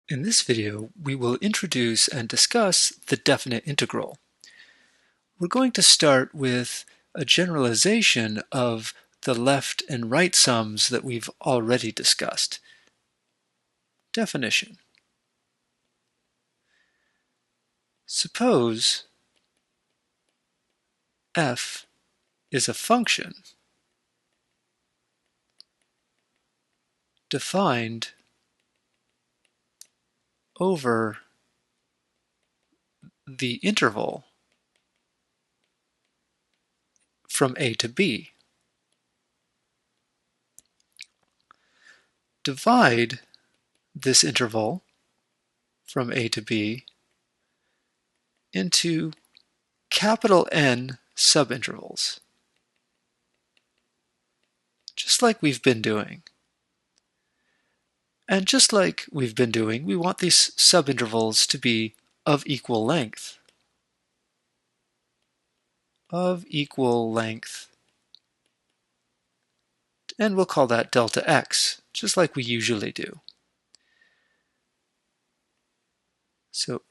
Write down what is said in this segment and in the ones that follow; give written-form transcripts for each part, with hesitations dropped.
In this video, we will introduce and discuss the definite integral. We're going to start with a generalization of the left and right sums that we've already discussed. Definition. Suppose f is a function defined over the interval from a to b. Divide this interval from a to b into capital N subintervals, just like we've been doing. And just like we've been doing, we want these subintervals to be of equal length. Of equal length. And we'll call that delta x, just like we usually do. So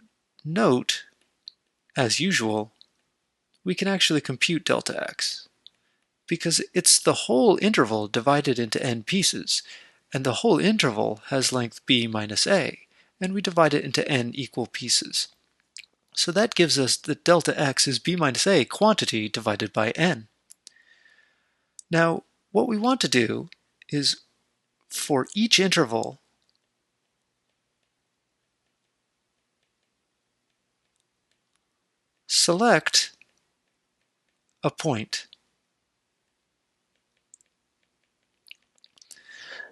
note, as usual, we can actually compute delta x, because it's the whole interval divided into n pieces, and the whole interval has length b minus a, and we divide it into n equal pieces. So that gives us that delta x is b minus a quantity divided by n. Now, what we want to do is, for each interval, select a point.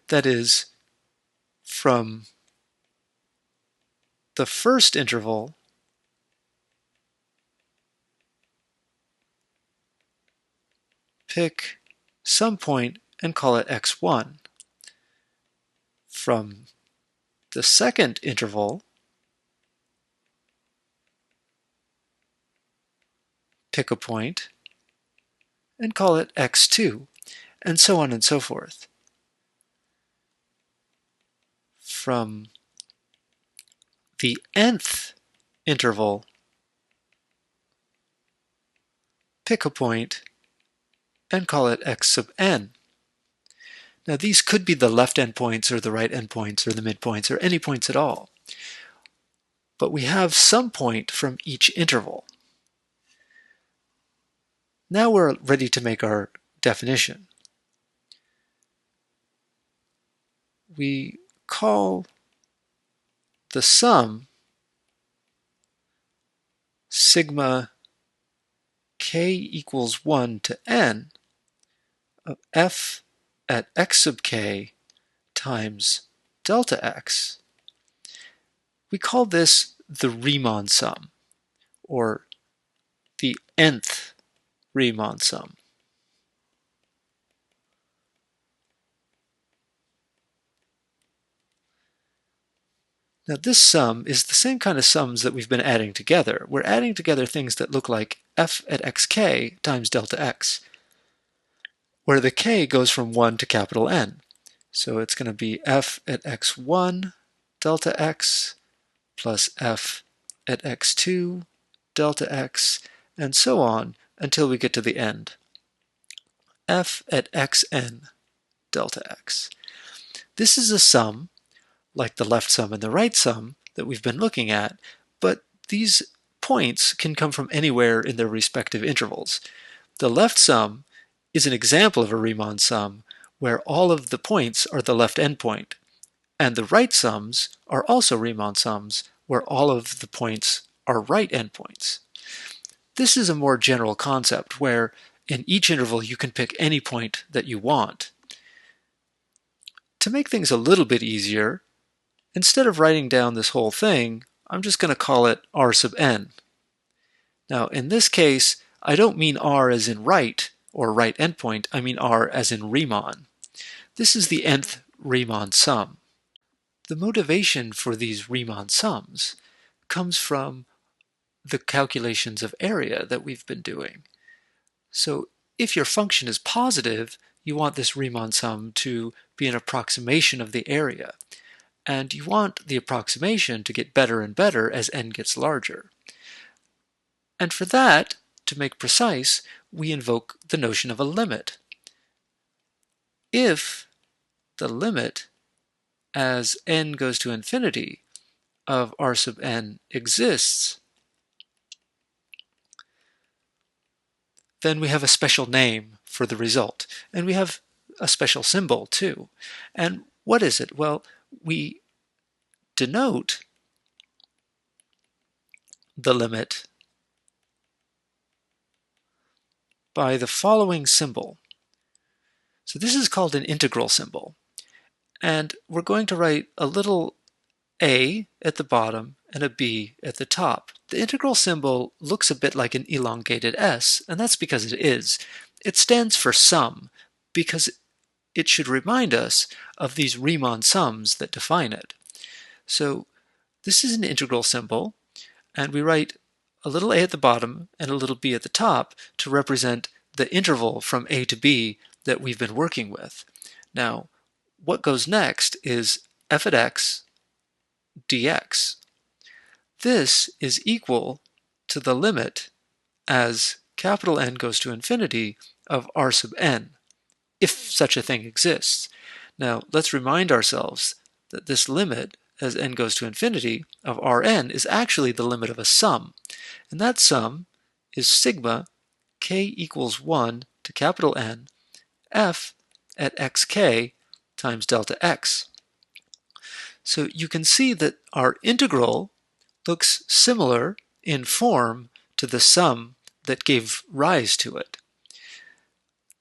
That is, from the first interval pick some point and call it x1. From the second interval, pick a point and call it x2, and so on and so forth. From the nth interval, pick a point and call it x sub n. Now these could be the left endpoints or the right endpoints or the midpoints or any points at all. But we have some point from each interval. Now we're ready to make our definition. We call the sum sigma k equals 1 to n of f at x sub k times delta x. We call this the Riemann sum, or the nth Riemann sum. Now this sum is the same kind of sums that we've been adding together. We're adding together things that look like f at xk times delta x, where the k goes from 1 to capital N. So it's going to be f at x1 delta x plus f at x2 delta x, and so on until we get to the end. F at xn delta x. This is a sum, like the left sum and the right sum that we've been looking at, but these points can come from anywhere in their respective intervals. The left sum is an example of a Riemann sum where all of the points are the left endpoint, and the right sums are also Riemann sums where all of the points are right endpoints. This is a more general concept where in each interval you can pick any point that you want. To make things a little bit easier, instead of writing down this whole thing, I'm just going to call it r sub n. Now in this case, I don't mean r as in right or right endpoint, I mean r as in Riemann. This is the nth Riemann sum. The motivation for these Riemann sums comes from the calculations of area that we've been doing. So if your function is positive, you want this Riemann sum to be an approximation of the area. And you want the approximation to get better and better as n gets larger. And for that, to make precise, we invoke the notion of a limit. If the limit as n goes to infinity of r sub n exists, then we have a special name for the result. And we have a special symbol too. And what is it? Well, we denote the limit by the following symbol. So this is called an integral symbol. And we're going to write a little a at the bottom and a b at the top. The integral symbol looks a bit like an elongated s, and that's because it is. It stands for sum because it should remind us of these Riemann sums that define it. So this is an integral symbol, and we write a little a at the bottom and a little b at the top to represent the interval from a to b that we've been working with. Now, what goes next is f at x dx. This is equal to the limit as capital N goes to infinity of r sub n, if such a thing exists. Now, let's remind ourselves that this limit as n goes to infinity of Rn is actually the limit of a sum, and that sum is sigma k equals 1 to capital N f at xk times delta x. So you can see that our integral looks similar in form to the sum that gave rise to it.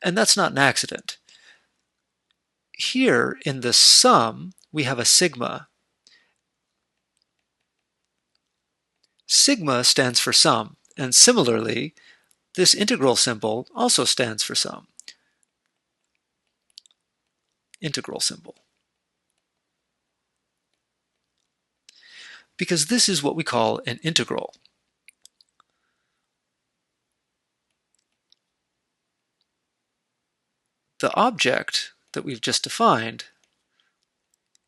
And that's not an accident. Here in the sum, we have a sigma. Sigma stands for sum, and similarly, this integral symbol also stands for sum. Integral symbol. Because this is what we call an integral. The object that we've just defined,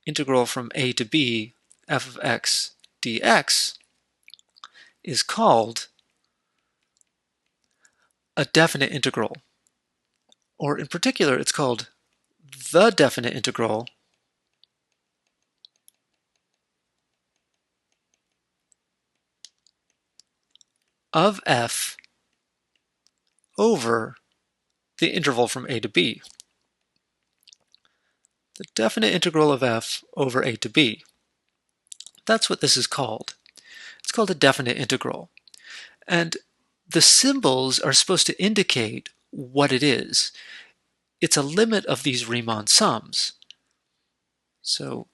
integral from a to b f of x dx, is called a definite integral. Or in particular, it's called the definite integral of f over the interval from a to b. The definite integral of f over a to b. That's what this is called. It's called a definite integral. And the symbols are supposed to indicate what it is. It's a limit of these Riemann sums. So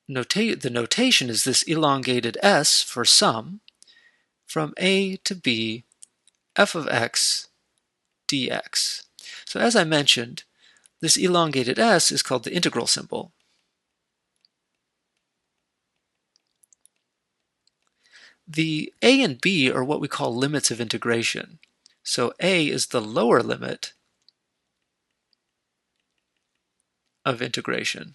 the notation is this elongated s for sum from a to b f of x dx. So as I mentioned, this elongated s is called the integral symbol. The a and b are what we call limits of integration. So a is the lower limit of integration,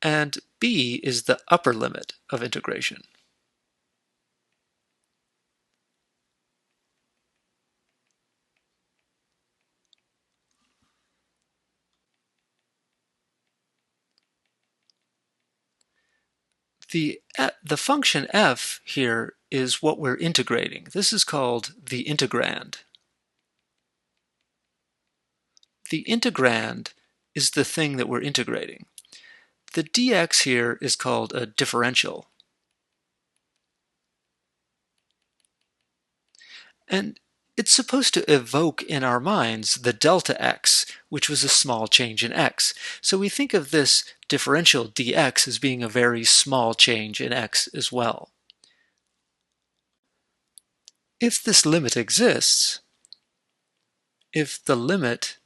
and b is the upper limit of integration. The function f here is what we're integrating. This is called the integrand. The integrand is the thing that we're integrating. The dx here is called a differential. And it's supposed to evoke in our minds the delta x, which was a small change in x. So we think of this differential dx as being a very small change in x as well. If this limit exists, if the limit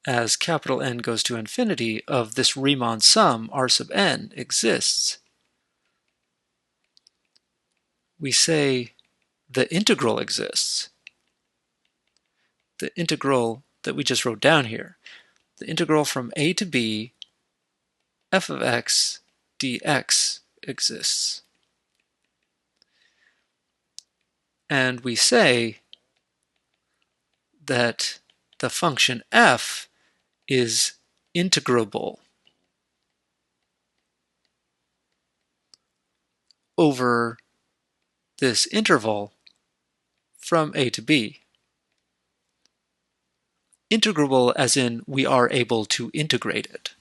as capital N goes to infinity of this Riemann sum r sub n exists, we say the integral exists. The integral that we just wrote down here. the integral from a to b f of x dx exists. And we say that the function f is integrable over this interval from a to b. Integrable as in we are able to integrate it.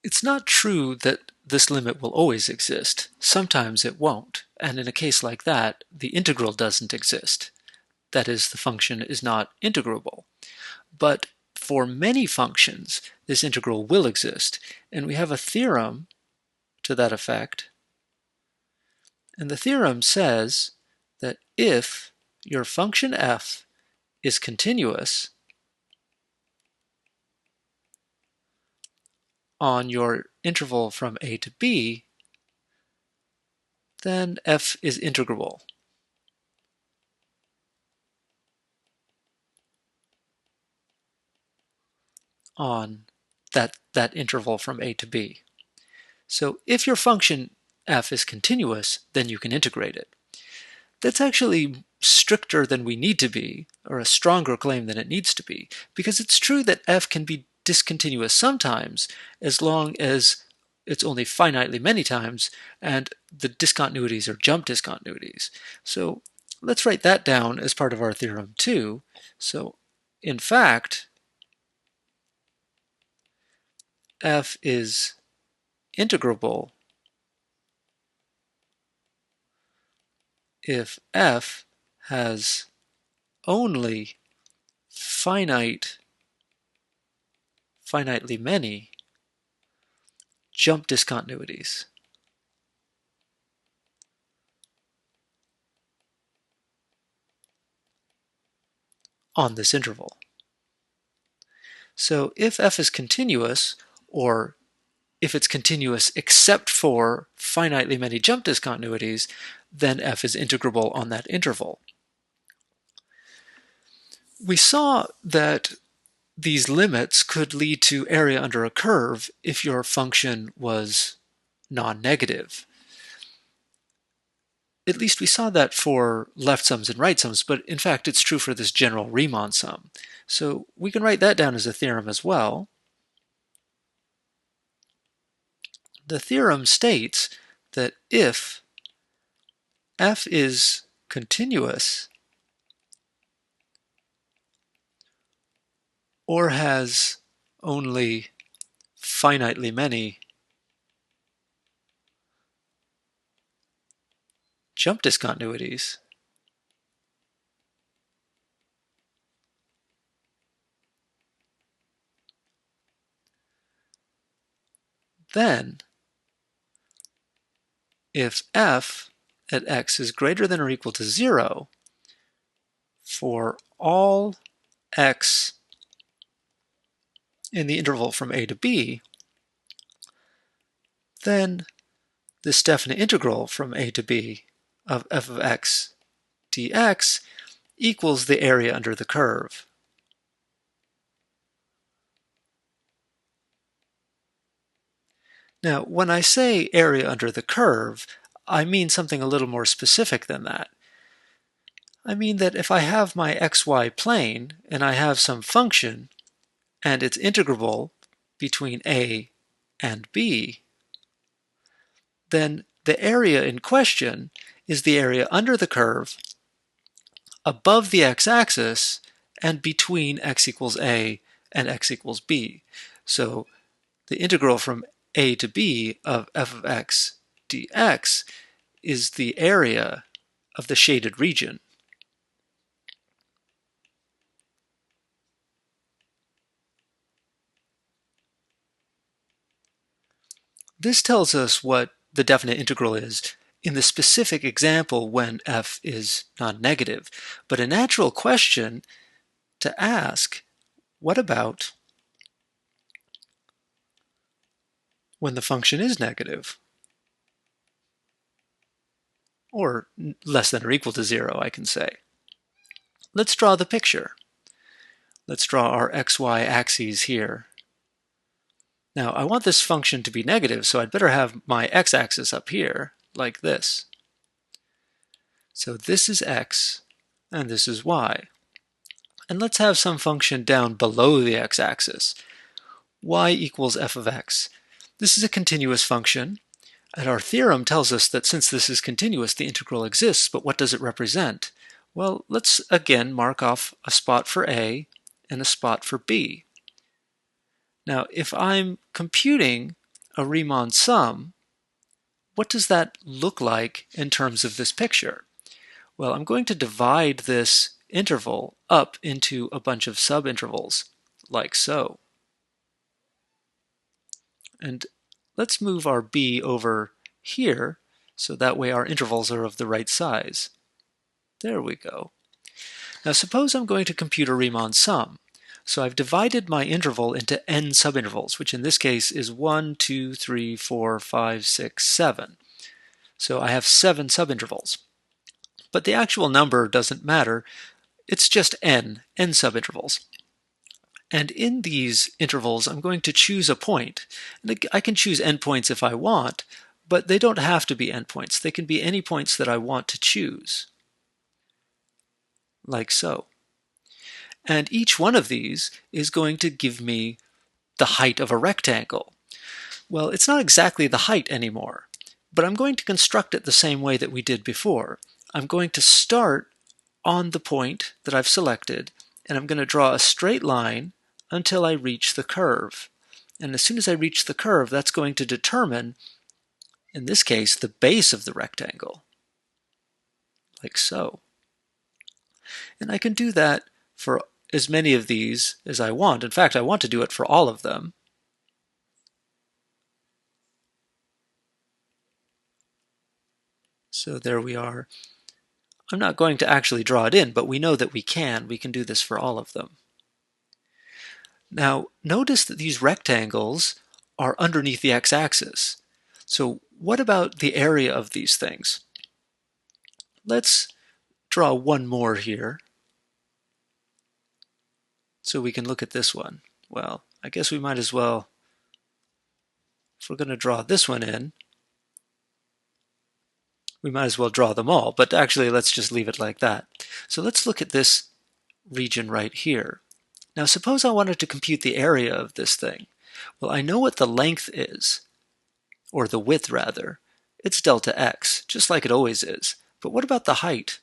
It's not true that this limit will always exist. Sometimes it won't, and in a case like that, the integral doesn't exist. That is, the function is not integrable. But for many functions, this integral will exist, and we have a theorem to that effect. And the theorem says that if your function f is continuous on your interval from a to b, then f is integrable on that interval from a to b. So if your function f is continuous, then you can integrate it. That's actually stricter than we need to be, or a stronger claim than it needs to be, because it's true that f can be discontinuous sometimes, as long as it's only finitely many times, and the discontinuities are jump discontinuities. So let's write that down as part of our theorem too. So in fact, f is integrable if f has only finitely many jump discontinuities. On this interval. So if f is continuous, or if it's continuous except for finitely many jump discontinuities, then f is integrable on that interval. We saw that these limits could lead to area under a curve if your function was non-negative. At least we saw that for left sums and right sums, but in fact it's true for this general Riemann sum. So we can write that down as a theorem as well. The theorem states that if f is continuous or has only finitely many jump discontinuities, then if f at x is greater than or equal to 0 for all x in the interval from a to b, then this definite integral from a to b of f of x dx equals the area under the curve. Now, when I say area under the curve, I mean something a little more specific than that. I mean that if I have my xy plane and I have some function and it's integrable between a and b, then the area in question is the area under the curve above the x-axis and between x equals a and x equals b. So the integral from a to b of f of x dx is the area of the shaded region. This tells us what the definite integral is in the specific example when f is non-negative. But a natural question to ask, what about when the function is negative? Or less than or equal to 0, I can say. Let's draw the picture. Let's draw our xy axes here. Now, I want this function to be negative, so I'd better have my x-axis up here, like this. So this is x, and this is y. And let's have some function down below the x-axis. Y equals f of x. This is a continuous function, and our theorem tells us that since this is continuous, the integral exists, but what does it represent? Well, let's again mark off a spot for a and a spot for b. Now, if I'm computing a Riemann sum, what does that look like in terms of this picture? Well, I'm going to divide this interval up into a bunch of subintervals, like so. And let's move our b over here, so that way our intervals are of the right size. There we go. Now suppose I'm going to compute a Riemann sum. So I've divided my interval into n subintervals, which in this case is 1, 2, 3, 4, 5, 6, 7. So I have 7 subintervals. But the actual number doesn't matter. It's just n subintervals. And in these intervals, I'm going to choose a point. And I can choose endpoints if I want, but they don't have to be endpoints. They can be any points that I want to choose, like so. And each one of these is going to give me the height of a rectangle. Well, it's not exactly the height anymore, but I'm going to construct it the same way that we did before. I'm going to start on the point that I've selected, and I'm going to draw a straight line until I reach the curve. And as soon as I reach the curve, that's going to determine, in this case, the base of the rectangle, like so. And I can do that for as many of these as I want. In fact, I want to do it for all of them. So there we are. I'm not going to actually draw it in, but we know that we can. We can do this for all of them. Now, notice that these rectangles are underneath the x-axis. So what about the area of these things? Let's draw one more here, so we can look at this one. Well, I guess we might as well, if we're going to draw this one in, we might as well draw them all, but actually let's just leave it like that. So let's look at this region right here. Now suppose I wanted to compute the area of this thing. Well, I know what the length is, or the width rather. It's delta x, just like it always is. But what about the height?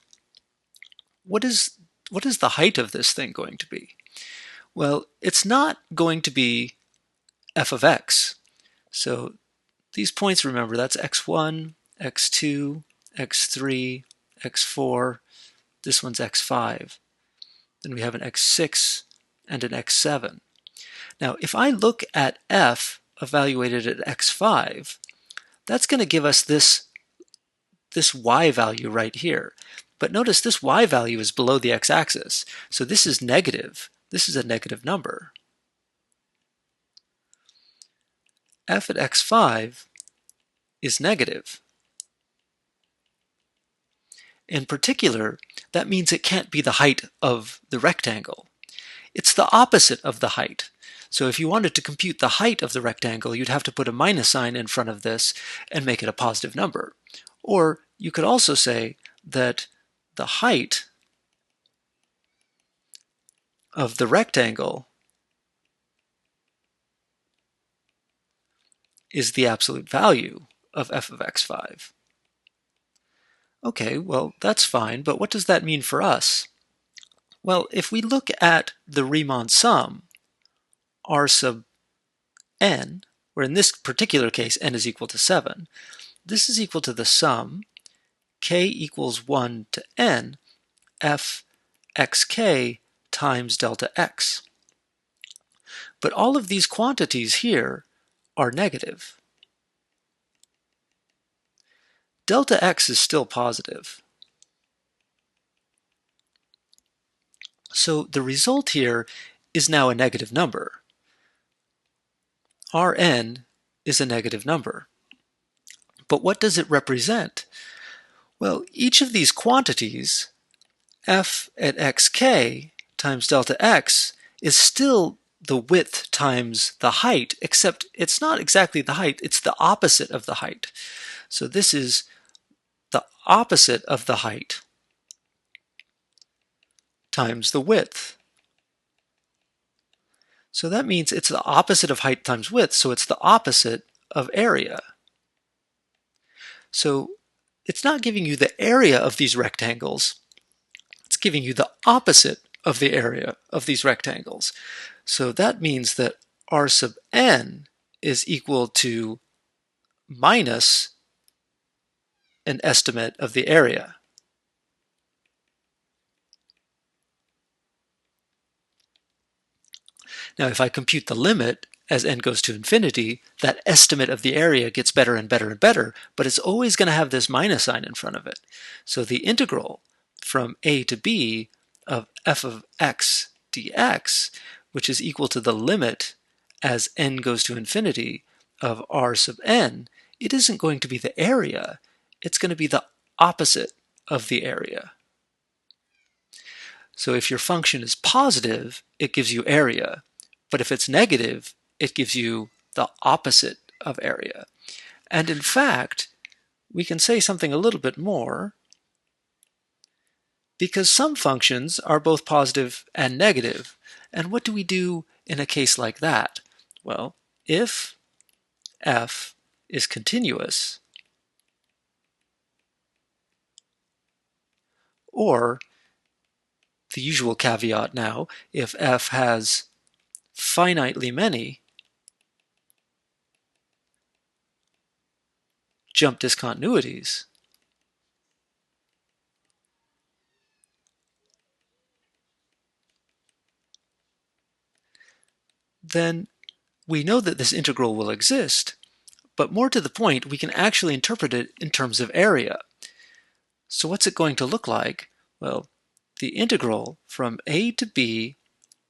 What is the height of this thing going to be? Well, it's not going to be f of x. So these points, remember, that's x1, x2, x3, x4. This one's x5. Then we have an x6 and an x7. Now, if I look at f evaluated at x5, that's going to give us this y value right here. But notice this y value is below the x-axis, so this is negative. This is a negative number. F at x5 is negative. In particular, that means it can't be the height of the rectangle. It's the opposite of the height. So if you wanted to compute the height of the rectangle, you'd have to put a minus sign in front of this and make it a positive number. Or you could also say that the height of the rectangle is the absolute value of f of x5. Okay, well, that's fine, but what does that mean for us? Well, if we look at the Riemann sum, r sub n, where in this particular case n is equal to 7, this is equal to the sum k equals 1 to n f xk times delta x. But all of these quantities here are negative. Delta x is still positive. So the result here is now a negative number. Rn is a negative number. But what does it represent? Well, each of these quantities, f at xk times delta x, is still the width times the height, except it's not exactly the height, it's the opposite of the height. So this is the opposite of the height times the width. So that means it's the opposite of height times width, so it's the opposite of area. So it's not giving you the area of these rectangles, it's giving you the opposite of the area of these rectangles. So that means that r sub n is equal to minus an estimate of the area. Now, if I compute the limit as n goes to infinity, that estimate of the area gets better and better and better, but it's always going to have this minus sign in front of it. So the integral from a to b of f of x dx, which is equal to the limit as n goes to infinity of r sub n, it isn't going to be the area, it's going to be the opposite of the area. So if your function is positive, it gives you area. But if it's negative, it gives you the opposite of area. And in fact, we can say something a little bit more, because some functions are both positive and negative. And what do we do in a case like that? Well, if f is continuous, or the usual caveat now, if f has finitely many jump discontinuities, then we know that this integral will exist, but more to the point, we can actually interpret it in terms of area. So what's it going to look like? Well, the integral from a to b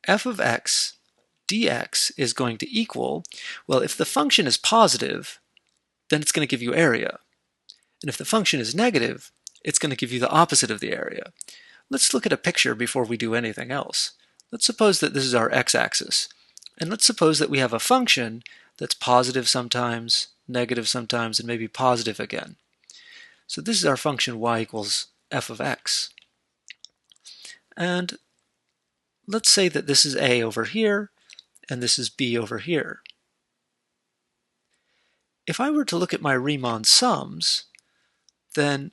f of x dx is going to equal, well, if the function is positive, then it's going to give you area. And if the function is negative, it's going to give you the opposite of the area. Let's look at a picture before we do anything else. Let's suppose that this is our x-axis. And let's suppose that we have a function that's positive sometimes, negative sometimes, and maybe positive again. So this is our function y equals f of x. And let's say that this is a over here, and this is b over here. If I were to look at my Riemann sums, then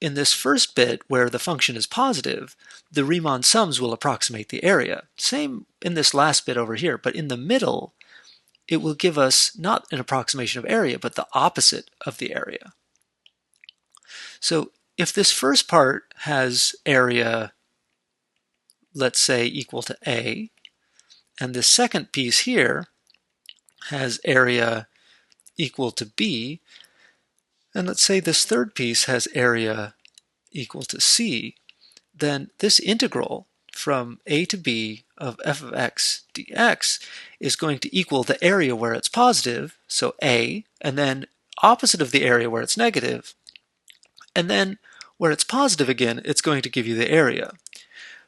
in this first bit where the function is positive, the Riemann sums will approximate the area. Same in this last bit over here, but in the middle, it will give us not an approximation of area, but the opposite of the area. So if this first part has area, let's say, equal to A, and this second piece here has area equal to B, and let's say this third piece has area equal to C, then this integral from a to b of f of x dx is going to equal the area where it's positive, so A, and then opposite of the area where it's negative, and then where it's positive again, it's going to give you the area.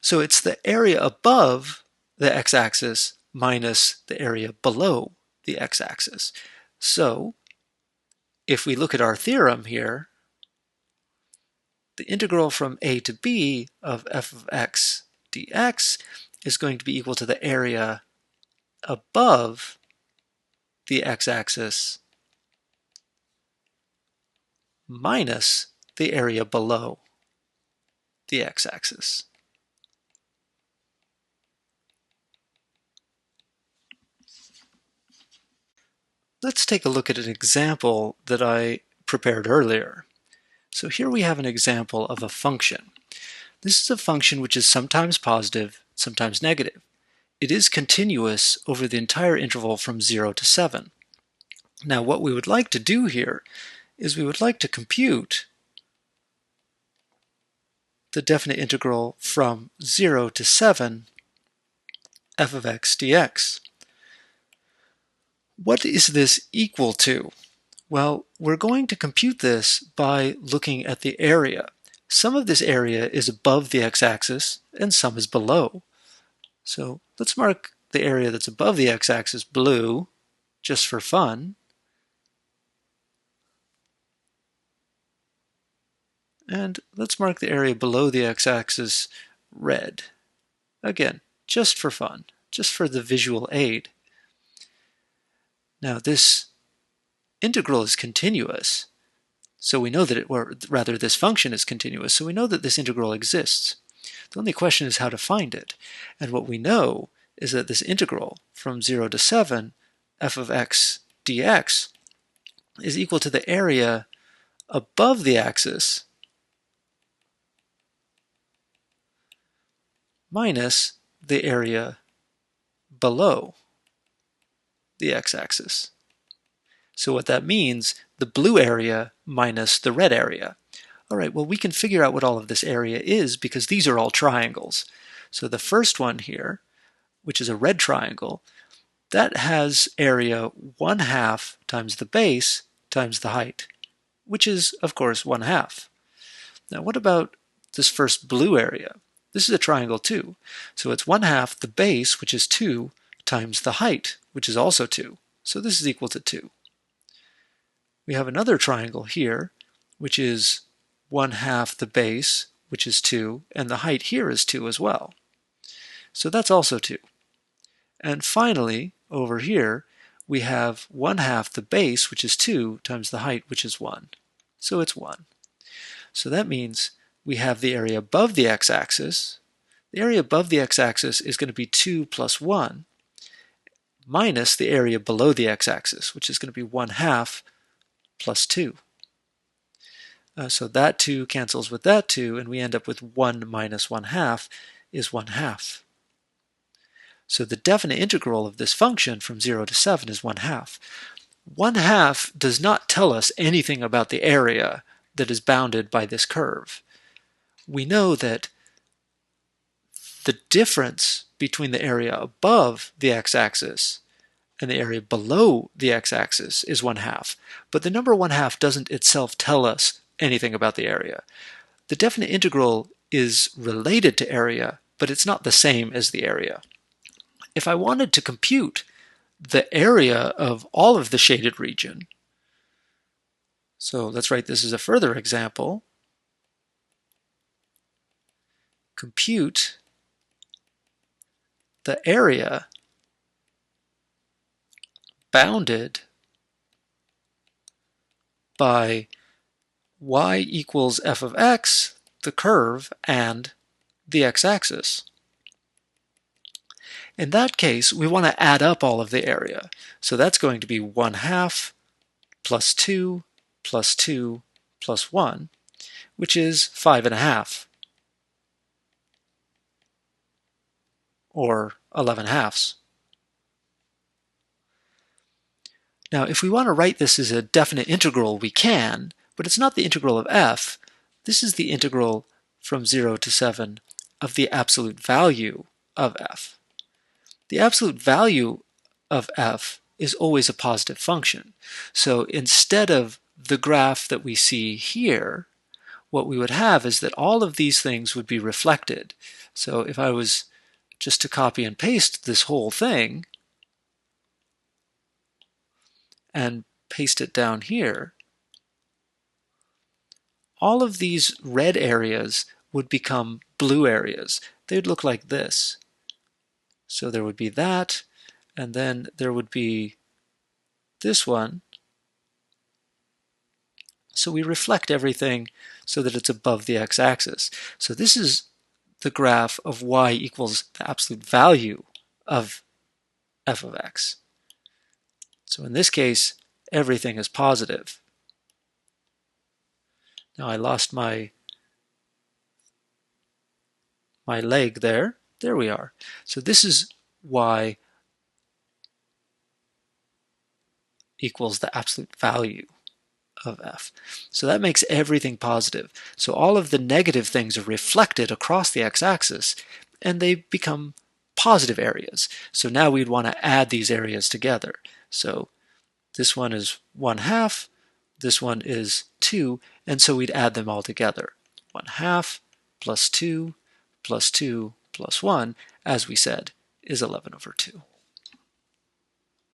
So it's the area above the x-axis minus the area below the x-axis. So if we look at our theorem here, the integral from a to b of f of x dx is going to be equal to the area above the x-axis minus the area below the x-axis. Let's take a look at an example that I prepared earlier. So here we have an example of a function. This is a function which is sometimes positive, sometimes negative. It is continuous over the entire interval from 0 to 7. Now what we would like to do here is we would like to compute the definite integral from 0 to 7 f of x dx. What is this equal to? Well, we're going to compute this by looking at the area. Some of this area is above the x-axis and some is below. So let's mark the area that's above the x-axis blue, just for fun. And let's mark the area below the x-axis red. Again, just for fun, just for the visual aid. Now this integral is continuous, so we know that or rather this function is continuous, so we know that this integral exists. The only question is how to find it. And what we know is that this integral from 0 to 7, f of x dx, is equal to the area above the axis minus the area below the x-axis. So what that means, the blue area minus the red area. All right, well, we can figure out what all of this area is because these are all triangles. So the first one here, which is a red triangle, that has area 1/2 times the base times the height, which is, of course, 1/2. Now, what about this first blue area? This is a triangle too. So it's 1/2 the base, which is 2, times the height, which is also 2. So this is equal to 2. We have another triangle here, which is 1/2 the base, which is 2, and the height here is 2 as well. So that's also 2. And finally, over here, we have 1/2 the base, which is 2, times the height, which is 1. So it's 1. So that means we have the area above the x-axis. The area above the x-axis is going to be 2 plus 1, minus the area below the x-axis, which is going to be 1/2 plus 2. So that 2 cancels with that 2, and we end up with 1 minus 1/2 is 1/2. So the definite integral of this function from 0 to 7 is 1/2. 1/2 does not tell us anything about the area that is bounded by this curve. We know that the difference between the area above the x-axis and the area below the x-axis is 1/2. But the number 1/2 doesn't itself tell us anything about the area. The definite integral is related to area, but it's not the same as the area. If I wanted to compute the area of all of the shaded region, so let's write this as a further example. Compute the area bounded by y equals f of x, the curve, and the x-axis. In that case, we want to add up all of the area. So that's going to be 1/2 plus 2 plus 2 plus 1, which is 5.5, or 11/2. Now, if we want to write this as a definite integral, we can, but it's not the integral of f. This is the integral from 0 to 7 of the absolute value of f. The absolute value of f is always a positive function. So instead of the graph that we see here, what we would have is that all of these things would be reflected. So if I was just to copy and paste this whole thing and paste it down here, all of these red areas would become blue areas. They would look like this. So there would be that, and then there would be this one. So we reflect everything so that it's above the x-axis. So this is the graph of y equals the absolute value of f of x. So in this case, everything is positive. Now I lost my leg there. There we are. So this is y equals the absolute value of f. So that makes everything positive. So all of the negative things are reflected across the x-axis, and they become positive areas. So now we'd want to add these areas together. So this one is 1/2, this one is 2, and so we'd add them all together. 1/2 plus 2 plus 2 plus 1, as we said, is 11 over 2.